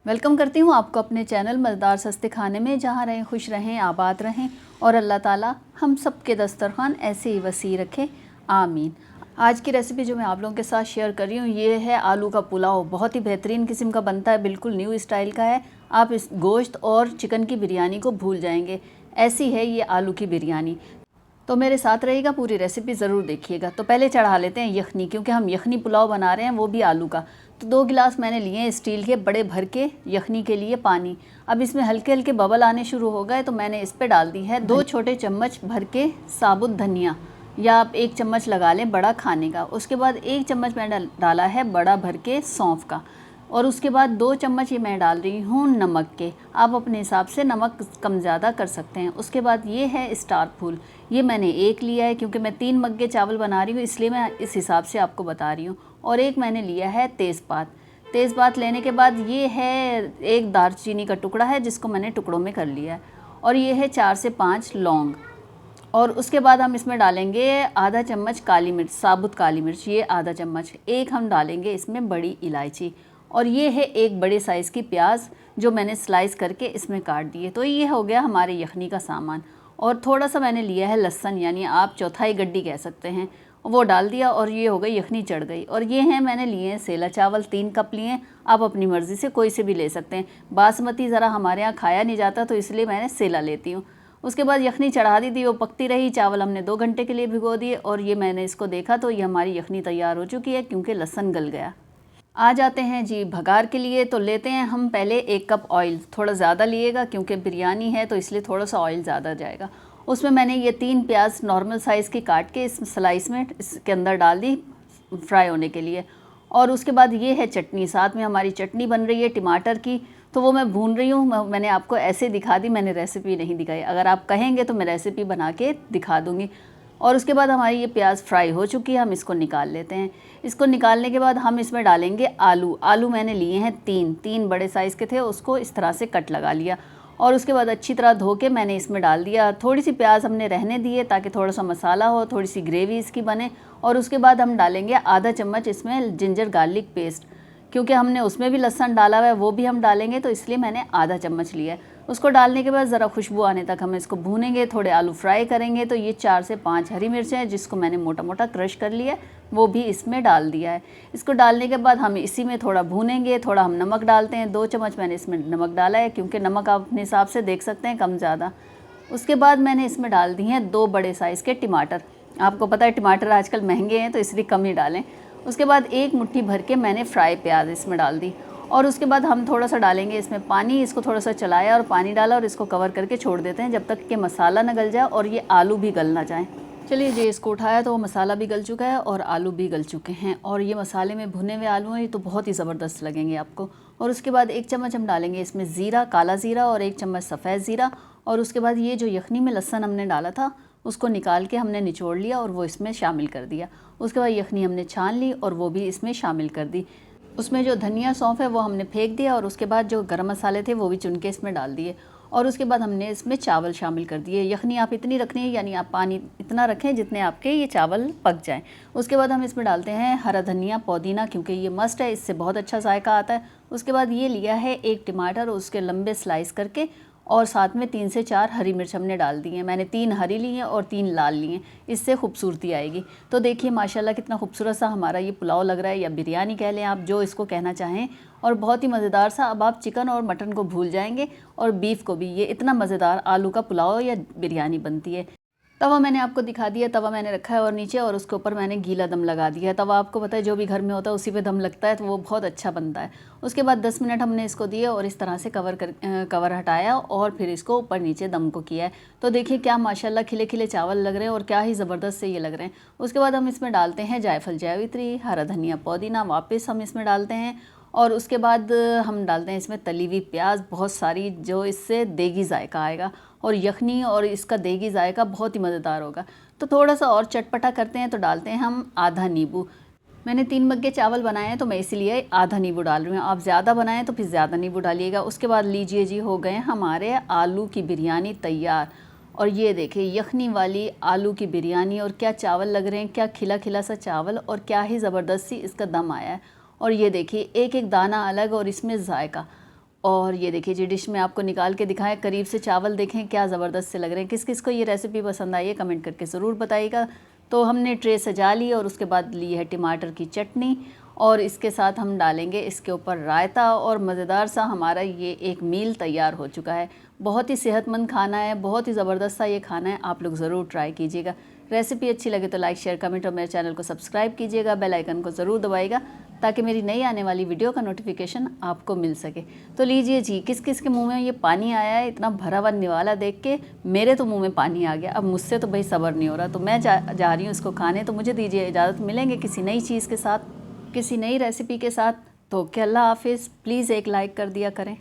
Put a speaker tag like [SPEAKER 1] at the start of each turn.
[SPEAKER 1] Welcome करती हूँ आपको अपने चैनल मज़ेदार सस्ते खाने में। जहाँ रहें खुश रहें, आबाद रहें और अल्लाह ताला हम सब के दस्तरखान ऐसे ही वसी रखे, आमीन। आज की रेसिपी जो मैं आप लोगों के साथ शेयर कर रही हूँ ये है आलू का पुलाव। बहुत ही बेहतरीन किस्म का बनता है, बिल्कुल न्यू स्टाइल का है। आप इस गोश्त और चिकन की बिरयानी को भूल जाएंगे, ऐसी है ये आलू की बिरयानी। तो मेरे साथ रहेगा, पूरी रेसिपी ज़रूर देखिएगा। तो पहले चढ़ा लेते हैं यखनी, क्योंकि हम यखनी पुलाव बना रहे हैं, वो भी आलू का। तो 2 गिलास मैंने लिए हैं स्टील के बड़े भर के यखनी के लिए पानी। अब इसमें हल्के हल्के बबल आने शुरू हो गए तो मैंने इस पर डाल दी है 2 छोटे चम्मच भर के साबुत धनिया, या आप 1 चम्मच लगा लें बड़ा खाने का। उसके बाद 1 चम्मच मैंने डाला है बड़ा भर के सौंफ का, और उसके बाद 2 चम्मच ये मैं डाल रही हूँ नमक के। आप अपने हिसाब से नमक कम ज़्यादा कर सकते हैं। उसके बाद ये है स्टार फूल, ये मैंने 1 लिया है क्योंकि मैं 3 मग्गे चावल बना रही हूँ, इसलिए मैं इस हिसाब से आपको बता रही हूँ। और 1 मैंने लिया है तेज़पात। तेज़पात लेने के बाद ये है 1 दालचीनी का टुकड़ा है जिसको मैंने टुकड़ों में कर लिया है, और ये है 4 से 5 लौंग। और उसके बाद हम इसमें डालेंगे आधा चम्मच काली मिर्च, साबुत काली मिर्च, ये आधा चम्मच। 1 हम डालेंगे इसमें बड़ी इलायची, और ये है 1 बड़े साइज़ की प्याज जो मैंने स्लाइस करके इसमें काट दिए। तो ये हो गया हमारे यखनी का सामान। और थोड़ा सा मैंने लिया है लहसुन, यानी आप चौथाई गड्डी कह सकते हैं, वो डाल दिया, और ये हो गई यखनी चढ़ गई। और ये हैं मैंने लिए हैं सेला चावल, 3 कप लिए हैं। आप अपनी मर्ज़ी से कोई से भी ले सकते हैं। बासमती ज़रा हमारे यहाँ खाया नहीं जाता तो इसलिए मैंने सेला लेती हूँ। उसके बाद यखनी चढ़ा दी थी, वो पकती रही। चावल हमने 2 घंटे के लिए भिगो दिए, और ये मैंने इसको देखा तो ये हमारी यखनी तैयार हो चुकी है क्योंकि लहसुन गल गया। आ जाते हैं जी भगार के लिए। तो लेते हैं हम पहले 1 कप ऑयल, थोड़ा ज़्यादा लिएगा क्योंकि बिरयानी है तो इसलिए थोड़ा सा ऑयल ज़्यादा जाएगा। उसमें मैंने ये 3 प्याज नॉर्मल साइज़ की काट के इस स्लाइस में इसके अंदर डाल दी फ्राई होने के लिए। और उसके बाद ये है चटनी, साथ में हमारी चटनी बन रही है टमाटर की, तो वो मैं भून रही हूँ। मैंने आपको ऐसे दिखा दी, मैंने रेसिपी नहीं दिखाई। अगर आप कहेंगे तो मैं रेसिपी बना के दिखा दूँगी। और उसके बाद हमारी ये प्याज फ्राई हो चुकी है, हम इसको निकाल लेते हैं। इसको निकालने के बाद हम इसमें डालेंगे आलू। आलू मैंने लिए हैं 3 बड़े साइज़ के थे, उसको इस तरह से कट लगा लिया। और उसके बाद अच्छी तरह धो के मैंने इसमें डाल दिया। थोड़ी सी प्याज हमने रहने दी है ताकि थोड़ा सा मसाला हो, थोड़ी सी ग्रेवी इसकी बने। और उसके बाद हम डालेंगे आधा चम्मच इसमें जिंजर गार्लिक पेस्ट, क्योंकि हमने उसमें भी लहसुन डाला हुआ है, वो भी हम डालेंगे, तो इसलिए मैंने आधा चम्मच लिया है। उसको डालने के बाद ज़रा खुशबू आने तक हम इसको भूनेंगे, थोड़े आलू फ्राई करेंगे। तो ये 4 से 5 हरी मिर्चें हैं जिसको मैंने मोटा मोटा क्रश कर लिया है, वो भी इसमें डाल दिया है। इसको डालने के बाद हम इसी में थोड़ा भूनेंगे। थोड़ा हम नमक डालते हैं, 2 चम्मच मैंने इसमें नमक डाला है, क्योंकि नमक आप अपने हिसाब से देख सकते हैं कम ज़्यादा। उसके बाद मैंने इसमें डाल दी हैं 2 बड़े साइज़ के टमाटर। आपको पता है टमाटर आजकल महंगे हैं तो इसलिए कम ही डालें। उसके बाद 1 मुट्ठी भर के मैंने फ्राई प्याज इसमें डाल दी। और उसके बाद हम थोड़ा सा डालेंगे इसमें पानी। इसको थोड़ा सा चलाया और पानी डाला, और इसको कवर करके छोड़ देते हैं जब तक कि मसाला न गल जाए और ये आलू भी गल ना जाए। चलिए जी, इसको उठाया तो मसाला भी गल चुका है और आलू भी गल चुके हैं, और ये मसाले में भुने हुए आलू हैं, ये तो बहुत ही ज़बरदस्त लगेंगे आपको। और उसके बाद 1 चम्मच हम डालेंगे इसमें ज़ीरा, काला ज़ीरा, और 1 चम्मच सफ़ेद ज़ीरा। और उसके बाद ये जो यखनी में लहसुन हमने डाला था उसको निकाल के हमने निचोड़ लिया और वो इसमें शामिल कर दिया। उसके बाद यखनी हमने छान ली और वो भी इसमें शामिल कर दी। उसमें जो धनिया सौंफ है वो हमने फेंक दिया, और उसके बाद जो गरम मसाले थे वो भी चुन के इसमें डाल दिए। और उसके बाद हमने इसमें चावल शामिल कर दिए। यखनी आप इतनी रखनी है, यानी आप पानी इतना रखें जितने आपके ये चावल पक जाएं। उसके बाद हम इसमें डालते हैं हरा धनिया, पुदीना, क्योंकि ये मस्ट है, इससे बहुत अच्छा जायका आता है। उसके बाद ये लिया है 1 टमाटर, उसके लंबे स्लाइस करके, और साथ में 3 से 4 हरी मिर्च हमने डाल दी हैं। मैंने 3 हरी ली हैं और 3 लाल ली हैं, इससे खूबसूरती आएगी। तो देखिए माशाल्लाह कितना खूबसूरत सा हमारा ये पुलाव लग रहा है, या बिरयानी कह लें आप, जो इसको कहना चाहें, और बहुत ही मज़ेदार सा। अब आप चिकन और मटन को भूल जाएंगे, और बीफ को भी। ये इतना मज़ेदार आलू का पुलाव या बिरयानी बनती है। तवा मैंने आपको दिखा दिया, तवा मैंने रखा है और नीचे, और उसके ऊपर मैंने गीला दम लगा दिया है। तवा आपको पता है जो भी घर में होता है उसी पे दम लगता है, तो वो बहुत अच्छा बनता है। उसके बाद 10 मिनट हमने इसको दिए और इस तरह से कवर हटाया, और फिर इसको ऊपर नीचे दम को किया है। तो देखिए क्या माशाल्लाह खिले खिले चावल लग रहे हैं, और क्या ही ज़बरदस्त से ये लग रहे हैं। उसके बाद हम इसमें डालते हैं जायफल, जावित्री, हरा धनिया, पुदीना, वापस हम इसमें डालते हैं। और उसके बाद हम डालते हैं इसमें तली हुई प्याज बहुत सारी, जो इससे देगी जायका आएगा, और यखनी और इसका देगी जायका बहुत ही मज़ेदार होगा। तो थोड़ा सा और चटपटा करते हैं तो डालते हैं हम आधा नींबू। मैंने 3 मग्गे चावल बनाए हैं तो मैं इसीलिए आधा नींबू डाल रही हूँ। आप ज़्यादा बनाएं तो फिर ज़्यादा नींबू डालिएगा। उसके बाद लीजिए जी, हो गए हमारे आलू की बिरयानी तैयार। और ये देखिए यखनी वाली आलू की बिरयानी, और क्या चावल लग रहे हैं, क्या खिला खिला सा चावल, और क्या ही ज़बरदस्ती इसका दम आया है। और ये देखिए एक एक दाना अलग, और इसमें जायका, और ये देखिए जी डिश में आपको निकाल के दिखाएं, करीब से चावल देखें क्या ज़बरदस्त से लग रहे हैं। किस किस को ये रेसिपी पसंद आई है कमेंट करके ज़रूर बताइएगा। तो हमने ट्रे सजा ली और उसके बाद ली है टमाटर की चटनी और इसके साथ हम डालेंगे इसके ऊपर रायता और मज़ेदार सा हमारा ये एक मील तैयार हो चुका है। बहुत ही सेहतमंद खाना है, बहुत ही ज़बरदस्त सा ये खाना है, आप लोग ज़रूर ट्राई कीजिएगा। रेसिपी अच्छी लगे तो लाइक शेयर कमेंट और मेरे चैनल को सब्सक्राइब कीजिएगा, बेल आइकन को ज़रूर दबाइएगा ताकि मेरी नई आने वाली वीडियो का नोटिफिकेशन आपको मिल सके। तो लीजिए जी, किस किस के मुंह में ये पानी आया है इतना भरा हुआ निवाला देख के, मेरे तो मुंह में पानी आ गया। अब मुझसे तो भाई सब्र नहीं हो रहा, तो मैं जा रही हूँ इसको खाने। तो मुझे दीजिए इजाज़त, मिलेंगे किसी नई चीज़ के साथ, किसी नई रेसिपी के साथ। तो क्या, अल्लाह हाफिज़। प्लीज़ एक लाइक कर दिया करें।